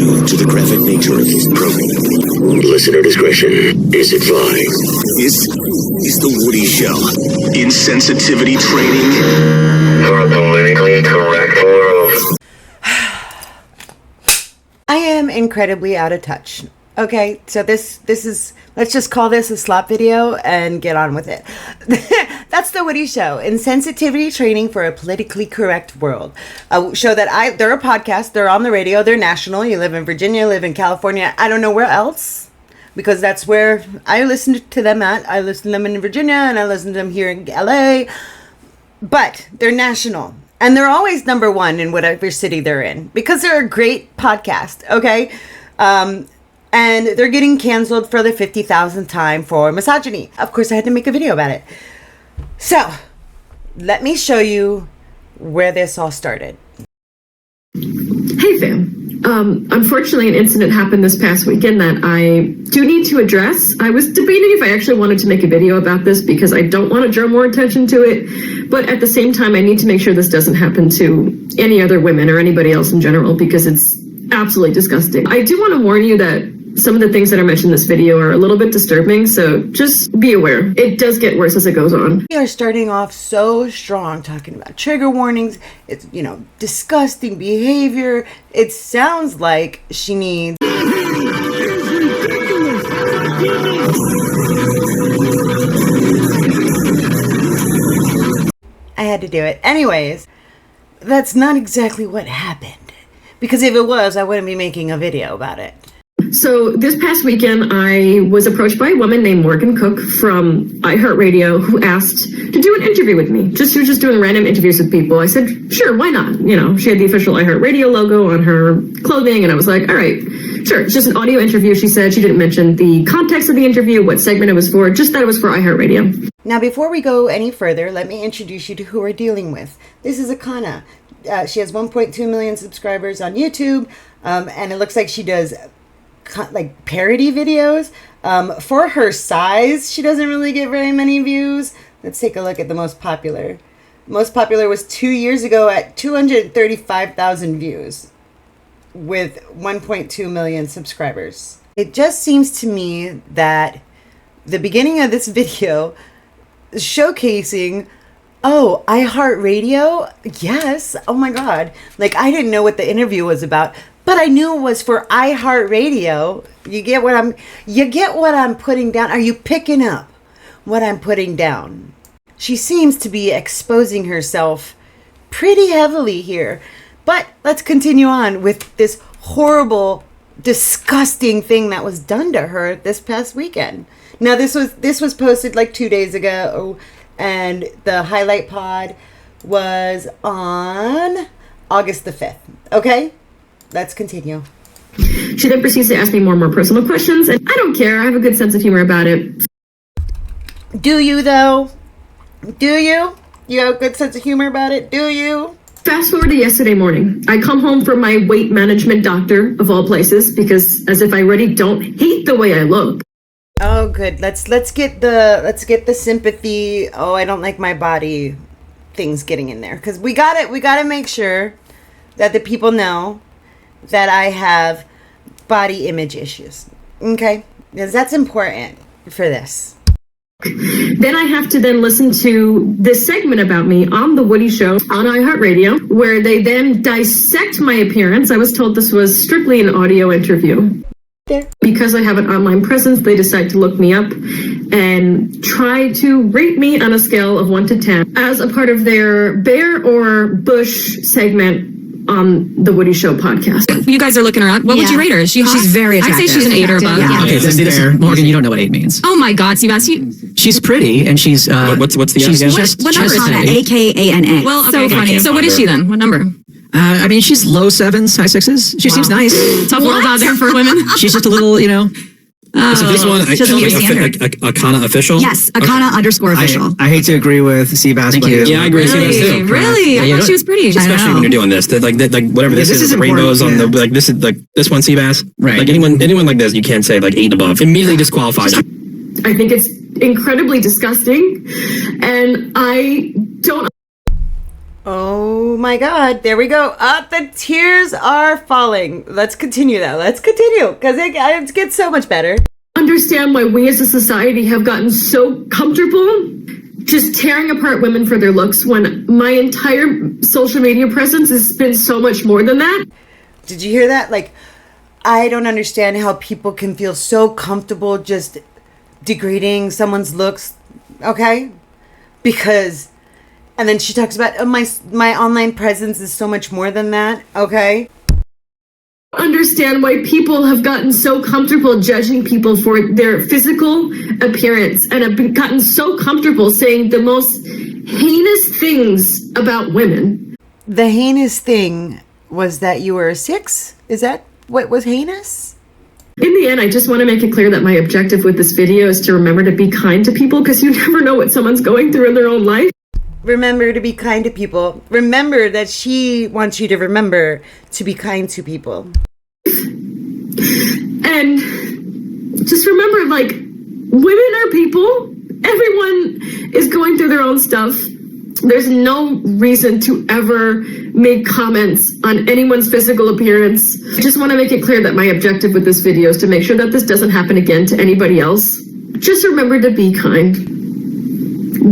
due to the graphic nature of this program. Listener discretion is advised. This is The Woody Show. Insensitivity training for a politically correct world. I am incredibly out of touch. Okay, so this is, let's just call this a slop video and get on with it. That's The Woody Show, insensitivity training for a politically correct world. A show that they're a podcast, they're on the radio, they're national. You live in Virginia, live in California. I don't know where else, because that's where I listen to them at. I listen to them in Virginia and I listen to them here in LA, but they're national. And they're always number one in whatever city they're in, because they're a great podcast, okay? And they're getting canceled for the 50,000th time for misogyny. Of course, I had to make a video about it. So, let me show you where this all started. Hey fam. Unfortunately, an incident happened this past weekend that I do need to address. I was debating if I actually wanted to make a video about this because I don't want to draw more attention to it. But at the same time, I need to make sure this doesn't happen to any other women or anybody else in general because it's absolutely disgusting. I do want to warn you that some of the things that are mentioned in this video are a little bit disturbing, so just be aware. It does get worse as it goes on. We are starting off so strong talking about trigger warnings. It's, disgusting behavior. It sounds like she needs... I had to do it. Anyways, that's not exactly what happened. Because if it was, I wouldn't be making a video about it. So this past weekend, I was approached by a woman named Morgan Cook from iHeartRadio who asked to do an interview with me. She was just doing random interviews with people. I said, sure, why not? She had the official iHeartRadio logo on her clothing, and I was like, all right, sure. It's just an audio interview, she said. She didn't mention the context of the interview, what segment it was for, just that it was for iHeartRadio. Now, before we go any further, let me introduce you to who we're dealing with. This is Akana. She has 1.2 million subscribers on YouTube, and it looks like she does parody videos. For her size, she doesn't really get very many views. Let's take a look at the most popular. Most popular was 2 years ago at 235,000 views with 1.2 million subscribers. It just seems to me that the beginning of this video is showcasing, oh, iHeartRadio? Yes. Oh my God. I didn't know what the interview was about. But I knew it was for iHeartRadio. You get what I'm putting down? Are you picking up what I'm putting down? She seems to be exposing herself pretty heavily here. But let's continue on with this horrible, disgusting thing that was done to her this past weekend. Now this was posted 2 days ago, and the highlight pod was on August the 5th. Okay? Let's continue. She then proceeds to ask me more and more personal questions, and I don't care. I have a good sense of humor about it. Do you, though? Do you? You have a good sense of humor about it? Do you? Fast forward to yesterday morning. I come home from my weight management doctor, of all places, because as if I already don't hate the way I look. Oh, good. Let's get the sympathy. Oh, I don't like my body things getting in there, because we gotta make sure that the people know that I have body image issues. Okay? Because that's important for this. Then I have to then listen to this segment about me on The Woody Show on iHeartRadio, where they then dissect my appearance. I was told this was strictly an audio interview. There. Because I have an online presence, they decide to look me up and try to rate me on a scale of 1 to 10 as a part of their Bear or Bush segment on the Woody Show podcast. You guys are looking her up. What would you rate her? Is she hot? She's very attractive. I'd say she's an 8 or above. Yeah. Okay, this is, Morgan, you don't know what 8 means. Oh my God, Sebastian. She's pretty, and she's what's the she's again? What number is Akana, that? Akana. Well, okay, so funny. So what is she then? What number? I mean, she's low 7s, high 6s. She seems nice. Tough world out there for women. She's just a little, So this one, Akana official? Yes, Akana _official. I hate to agree with Seabass, but Yeah, I agree with Seabass too. Really? I thought she was pretty. Especially when you're doing this, whatever this is, the rainbows on the this one, Seabass. Right. Anyone like this, you can't say 8 above. Immediately disqualified. I think it's incredibly disgusting, and I don't. Oh my God, there we go. The tears are falling. Let's continue though. Let's continue because it gets so much better. Understand why we as a society have gotten so comfortable just tearing apart women for their looks when my entire social media presence has been so much more than that. Did you hear that? Like, I don't understand how people can feel so comfortable just degrading someone's looks, okay? Because, and then she talks about my online presence is so much more than that, okay? Understand why people have gotten so comfortable judging people for their physical appearance and have gotten so comfortable saying the most heinous things about women. The heinous thing was that you were a 6? Is that what was heinous? In the end, I just want to make it clear that my objective with this video is to remember to be kind to people because you never know what someone's going through in their own life. Remember to be kind to people. Remember that she wants you to remember to be kind to people. And just remember, like, women are people. Everyone is going through their own stuff. There's no reason to ever make comments on anyone's physical appearance. I just want to make it clear that my objective with this video is to make sure that this doesn't happen again to anybody else. Just remember to be kind.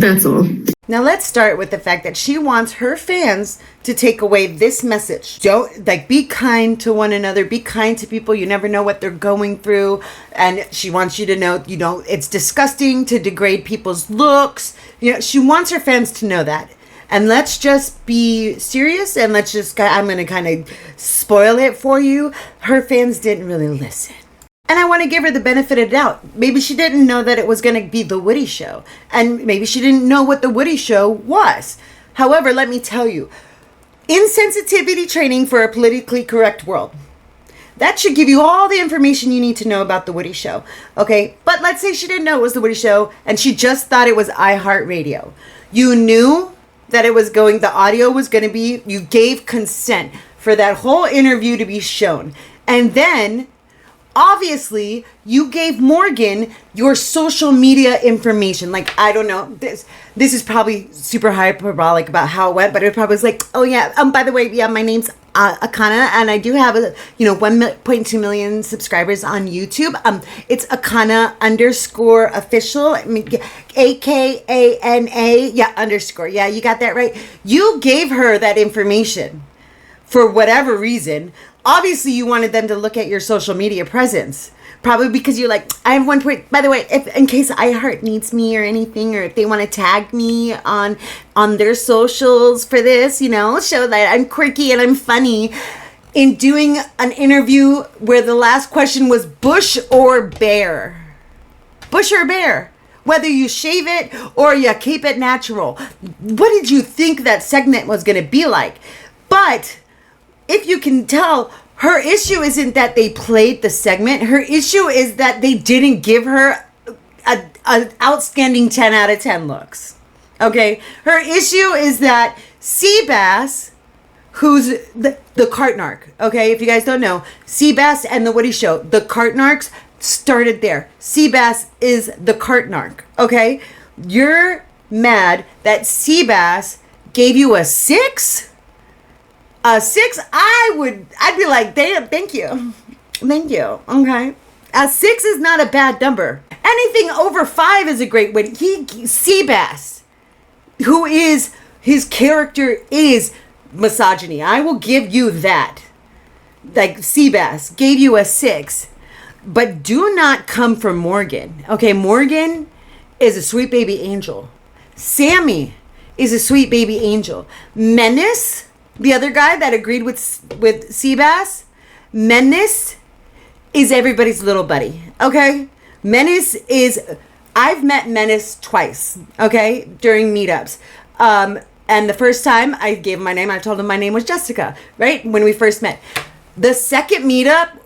That's all. Now let's start with the fact that she wants her fans to take away this message. Don't, like, be kind to one another, be kind to people. You never know what they're going through. And she wants you to know, you know, it's disgusting to degrade people's looks. You know, she wants her fans to know that. And let's just be serious and let's just, I'm going to kind of spoil it for you. Her fans didn't really listen. And I want to give her the benefit of the doubt. Maybe she didn't know that it was going to be The Woody Show. And maybe she didn't know what The Woody Show was. However, let me tell you, insensitivity training for a politically correct world. That should give you all the information you need to know about The Woody Show. Okay? But let's say she didn't know it was The Woody Show and she just thought it was iHeartRadio. You knew that it was going, the audio was going to be, you gave consent for that whole interview to be shown. And then, obviously, you gave Morgan your social media information. Like, I don't know, this is probably super hyperbolic about how it went, but it probably was like, oh yeah, by the way, yeah, my name's Akana, and I do have 1.2 million subscribers on YouTube. It's Akana_official, AKANA, yeah, underscore, yeah, you got that right. You gave her that information for whatever reason. Obviously, you wanted them to look at your social media presence. Probably because you're like, I have 1 point. By the way, if in case iHeart needs me or anything, or if they want to tag me on their socials for this, you know, show that I'm quirky and I'm funny. In doing an interview where the last question was bush or bear. Bush or bear. Whether you shave it or you keep it natural. What did you think that segment was going to be like? But if you can tell, her issue isn't that they played the segment. Her issue is that they didn't give her an outstanding 10 out of 10 looks. Okay? Her issue is that Seabass, who's the Cartnark, okay? If you guys don't know, Seabass and The Woody Show, the Cartnarks started there. Seabass is the Cartnark, okay? You're mad that Seabass gave you a 6? A 6, I'd be like, damn, thank you. Thank you. Okay. A 6 is not a bad number. Anything over 5 is a great win. Seabass, who is, his character is misogyny. I will give you that. Like, Seabass gave you a 6. But do not come for Morgan. Okay, Morgan is a sweet baby angel. Sammy is a sweet baby angel. Menace, the other guy that agreed with Seabass, Menace is everybody's little buddy, okay? Menace is, I've met Menace twice, okay, during meetups. And the first time I gave him my name, I told him my name was Jessica, right? When we first met. The second meetup,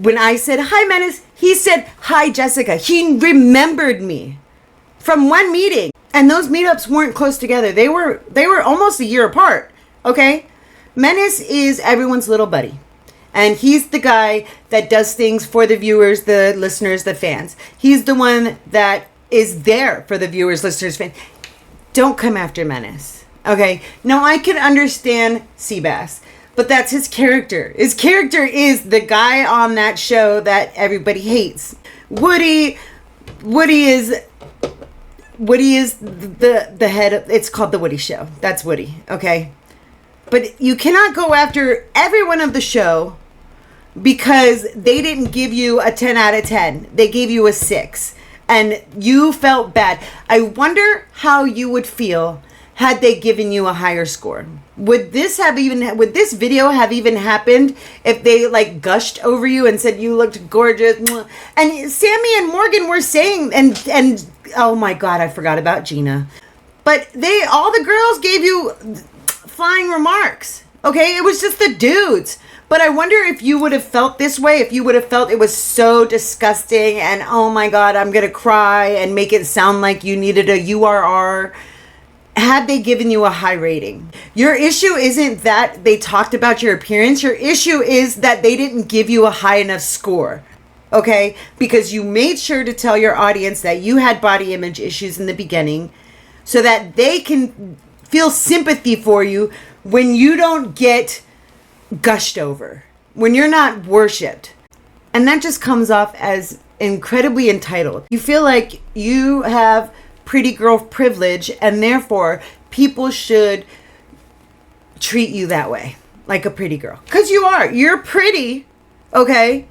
when I said, hi, Menace, he said, hi, Jessica. He remembered me from one meeting. And those meetups weren't close together. They were almost a year apart. Okay? Menace is everyone's little buddy. And he's the guy that does things for the viewers, the listeners, the fans. He's the one that is there for the viewers, listeners, fans. Don't come after Menace. Okay, now I can understand Seabass, but that's his character. His character is the guy on that show that everybody hates. Woody is the head of, it's called The Woody Show. That's Woody, okay? But you cannot go after everyone of the show because they didn't give you a 10 out of 10. They gave you a 6. And you felt bad. I wonder how you would feel had they given you a higher score. Would this video have even happened if they like gushed over you and said you looked gorgeous? And Sammy and Morgan were saying, and oh my God, I forgot about Gina. But all the girls gave you flying remarks. Okay, it was just the dudes. But I wonder if you would have felt this way, if you would have felt it was so disgusting and oh my God, I'm going to cry and make it sound like you needed a URR. Had they given you a high rating? Your issue isn't that they talked about your appearance. Your issue is that they didn't give you a high enough score. Okay? Because you made sure to tell your audience that you had body image issues in the beginning so that they can feel sympathy for you when you don't get gushed over, when you're not worshipped. And that just comes off as incredibly entitled. You feel like you have pretty girl privilege and therefore people should treat you that way, like a pretty girl. Because you're pretty, okay?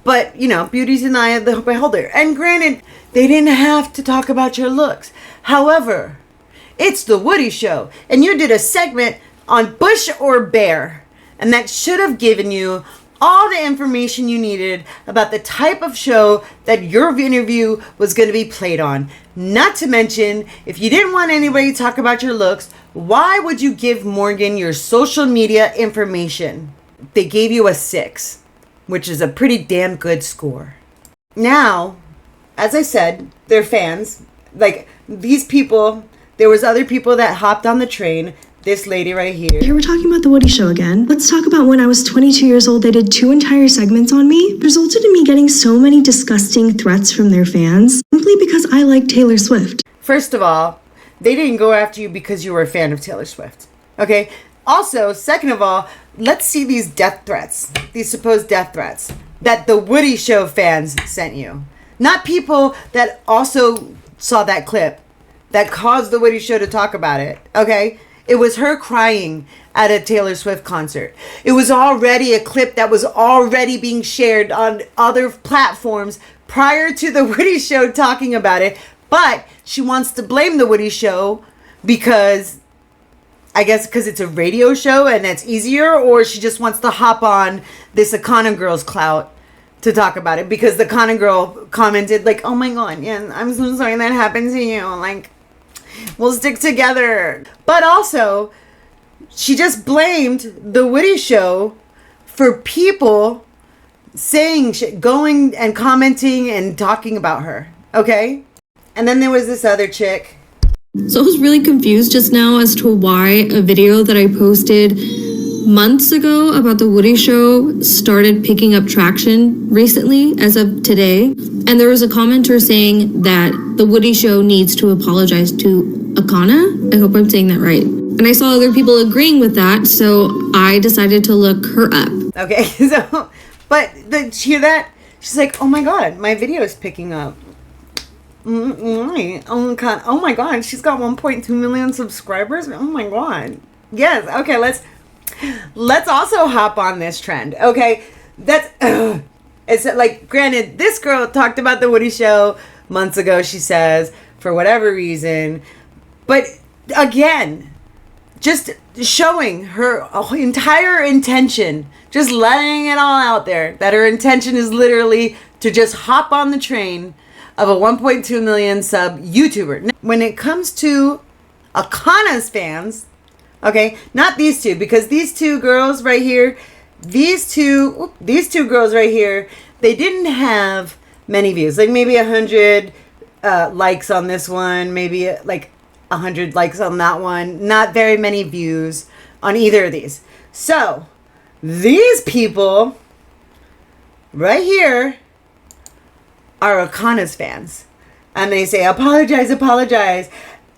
But, beauty's in the eye of the beholder. And granted, they didn't have to talk about your looks. However, it's The Woody Show, and you did a segment on Bush or Bear, and that should have given you all the information you needed about the type of show that your interview was going to be played on. Not to mention, if you didn't want anybody to talk about your looks, why would you give Morgan your social media information? They gave you a 6, which is a pretty damn good score. Now, as I said, they're fans. Like, these people, there was other people that hopped on the train. This lady right here. Here we're talking about The Woody Show again. Let's talk about when I was 22 years old, they did 2 entire segments on me. It resulted in me getting so many disgusting threats from their fans, simply because I like Taylor Swift. First of all, they didn't go after you because you were a fan of Taylor Swift. Okay? Also, second of all, let's see these death threats, these supposed death threats that The Woody Show fans sent you. Not people that also saw that clip that caused The Woody Show to talk about it. Okay? It was her crying at a Taylor Swift concert. It was already a clip that was already being shared on other platforms prior to The Woody Show talking about it. But she wants to blame The Woody Show because, I guess because it's a radio show and that's easier, or she just wants to hop on this Akana girl's clout to talk about it because the Akana girl commented like, oh my God, yeah, I'm so sorry that happened to you. Like, we'll stick together. But also, she just blamed The Woody Show for people saying shit, going and commenting and talking about her. Okay? And then there was this other chick. So I was really confused just now as to why a video that I posted months ago about The Woody Show started picking up traction recently as of today. And there was a commenter saying that The Woody Show needs to apologize to Akana. I hope I'm saying that right. And I saw other people agreeing with that, so I decided to look her up. Okay, so, but did you hear that? She's like, oh my God, my video is picking up. Oh my God, she's got 1.2 million subscribers. Oh my God. Yes, okay, let's also hop on this trend. Okay, it's like, granted, this girl talked about The Woody Show months ago, she says, for whatever reason. But again, just showing her entire intention, just letting it all out there, that her intention is literally to just hop on the train of a 1.2 million sub YouTuber. When it comes to Akana's fans, okay, not these two, because these two girls right here, these two girls right here, they didn't have many views, like maybe 100 likes on this one, maybe like 100 likes on that one, not very many views on either of these. So these people right here are Akana's fans, and they say apologize.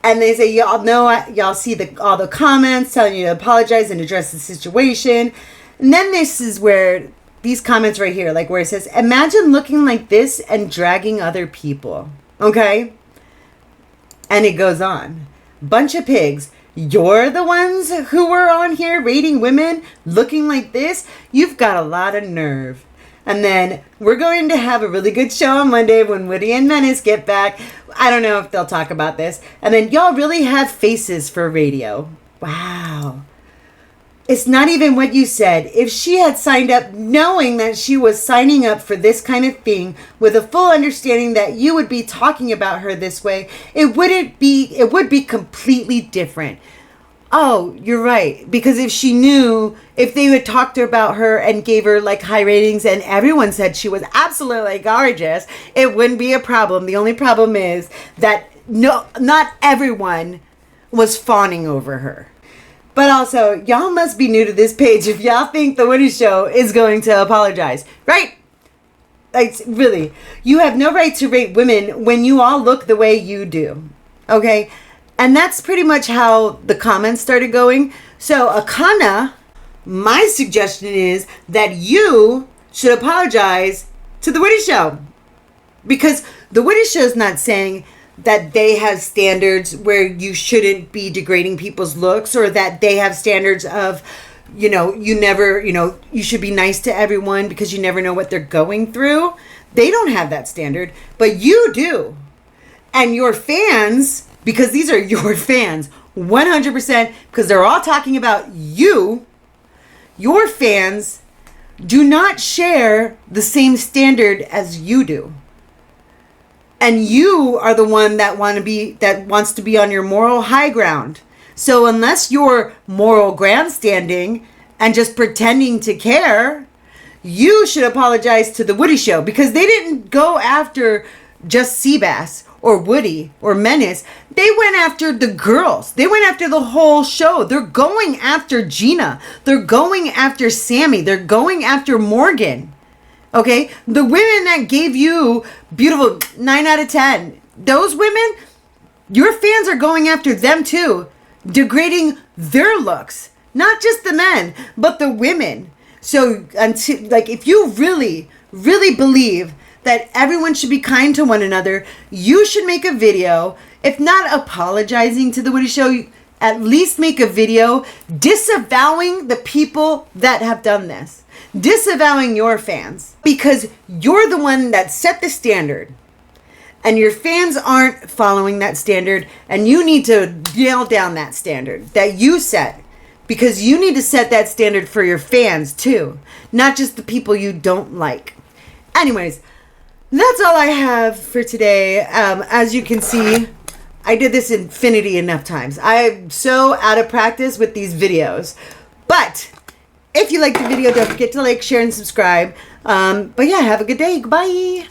And they say, y'all know, y'all see all the comments telling you to apologize and address the situation. And then this is where these comments right here, like where it says, imagine looking like this and dragging other people. Okay? And it goes on. Bunch of pigs. You're the ones who were on here rating women looking like this? You've got a lot of nerve. And then we're going to have a really good show on Monday when Woody and Menace get back. I don't know if they'll talk about this. And then y'all really have faces for radio. Wow. It's not even what you said. If she had signed up knowing that she was signing up for this kind of thing with a full understanding that you would be talking about her this way, it would be completely different. Oh, you're right. Because if she knew, if they had talked about her and gave her like high ratings and everyone said she was absolutely gorgeous, it wouldn't be a problem. The only problem is that not everyone was fawning over her. But also, y'all must be new to this page if y'all think The Woody Show is going to apologize. Right? Like, really. You have no right to rate women when you all look the way you do. Okay? And that's pretty much how the comments started going. So, Akana, my suggestion is that you should apologize to The Woody Show. Because The Woody Show is not saying that they have standards where you shouldn't be degrading people's looks, or that they have standards of, you should be nice to everyone because you never know what they're going through. They don't have that standard, but you do. And your fans, because these are your fans, 100%, because they're all talking about you, your fans do not share the same standard as you do. And you are the one that wants to be on your moral high ground. So unless you're moral grandstanding and just pretending to care, you should apologize to The Woody Show, because they didn't go after just Seabass or Woody or Menace. They went after the girls. They went after the whole show. They're going after Gina. They're going after Sammy. They're going after Morgan. Okay, the women that gave you beautiful 9 out of 10, those women, your fans are going after them too, degrading their looks, not just the men, but the women. So, if you really, really believe that everyone should be kind to one another, you should make a video, if not apologizing to The Woody Show, at least make a video disavowing the people that have done this. Disavowing your fans, because you're the one that set the standard and your fans aren't following that standard, and you need to nail down that standard that you set, because you need to set that standard for your fans too, not just the people you don't like. Anyways, that's all I have for today. As you can see, I did this infinity enough times. I'm so out of practice with these videos, but if you liked the video, don't forget to like, share, and subscribe. But yeah, have a good day. Goodbye.